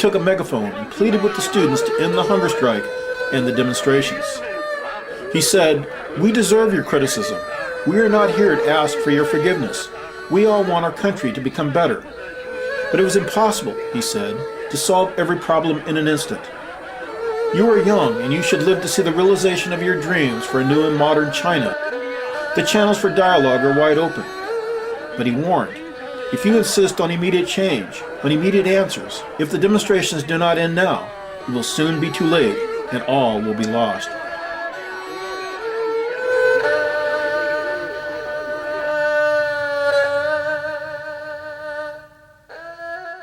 took a megaphone and pleaded with the students to end the hunger strike and the demonstrations. He said, "We deserve your criticism. We are not here to ask for your forgiveness. We all want our country to become better." But it was impossible, he said, to solve every problem in an instant. "You are young and you should live to see the realization of your dreams for a new and modern China. The channels for dialogue are wide open." But he warned, if you insist on immediate change, on immediate answers, if the demonstrations do not end now, it will soon be too late and all will be lost.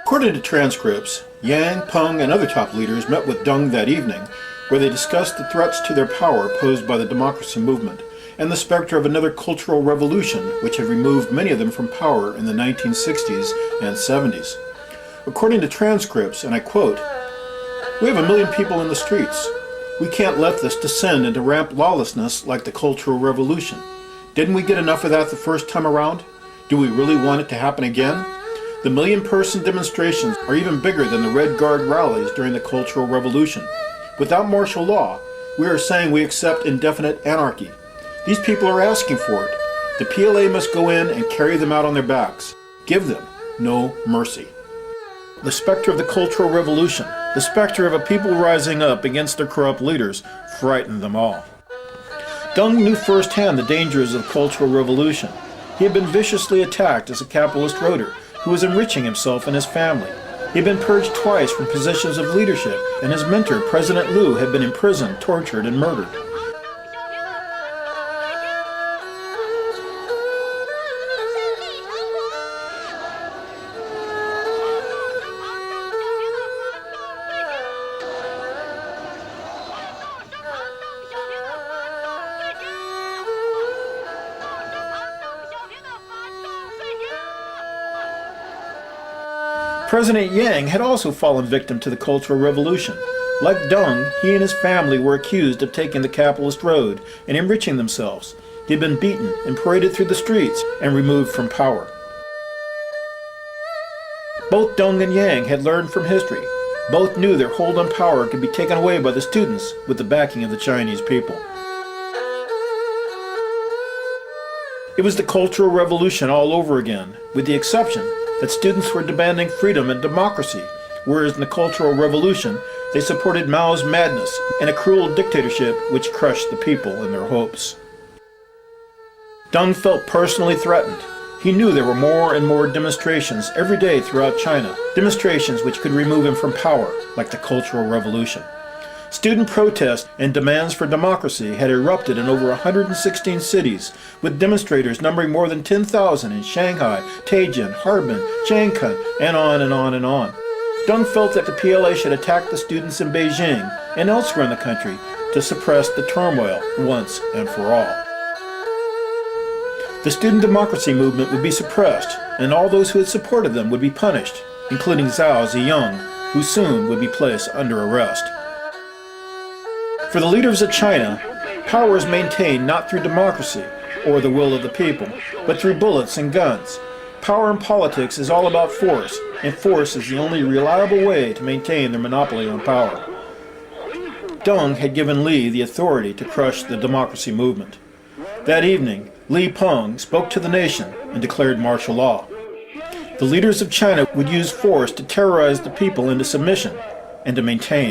According to transcripts, Yang, Peng, and other top leaders met with Deng that evening, where they discussed the threats to their power posed by the democracy movement and the specter of another cultural revolution which had removed many of them from power in the 1960s and 70s. According to transcripts, and I quote, "We have 1 million people in the streets. We can't let this descend into rampant lawlessness like the Cultural Revolution. Didn't we get enough of that the first time around? Do we really want it to happen again? The 1 million-person demonstrations are even bigger than the Red Guard rallies during the Cultural Revolution. Without martial law, we are saying we accept indefinite anarchy. These people are asking for it. The PLA must go in and carry them out on their backs. Give them no mercy." The specter of the Cultural Revolution, the specter of a people rising up against their corrupt leaders, frightened them all. Deng knew firsthand the dangers of the Cultural Revolution. He had been viciously attacked as a capitalist voter who was enriching himself and his family. He had been purged twice from positions of leadership, and his mentor, President Liu, had been imprisoned, tortured, and murdered. President Yang had also fallen victim to the Cultural Revolution. Like Deng, he and his family were accused of taking the capitalist road and enriching themselves. He had been beaten and paraded through the streets and removed from power. Both Deng and Yang had learned from history. Both knew their hold on power could be taken away by the students with the backing of the Chinese people. It was the Cultural Revolution all over again, with the exception that students were demanding freedom and democracy, whereas in the Cultural Revolution, they supported Mao's madness and a cruel dictatorship which crushed the people and their hopes. Deng felt personally threatened. He knew there were more and more demonstrations every day throughout China, demonstrations which could remove him from power, like the Cultural Revolution. Student protests and demands for democracy had erupted in over 116 cities, with demonstrators numbering more than 10,000 in Shanghai, Tianjin, Harbin, Changchun, and on and on and on. Deng felt that the PLA should attack the students in Beijing and elsewhere in the country to suppress the turmoil once and for all. The student democracy movement would be suppressed, and all those who had supported them would be punished, including Zhao Ziyang, who soon would be placed under arrest. For the leaders of China, power is maintained not through democracy or the will of the people, but through bullets and guns. Power in politics is all about force, and force is the only reliable way to maintain their monopoly on power. Deng had given Li the authority to crush the democracy movement. That evening, Li Peng spoke to the nation and declared martial law. The leaders of China would use force to terrorize the people into submission and to maintain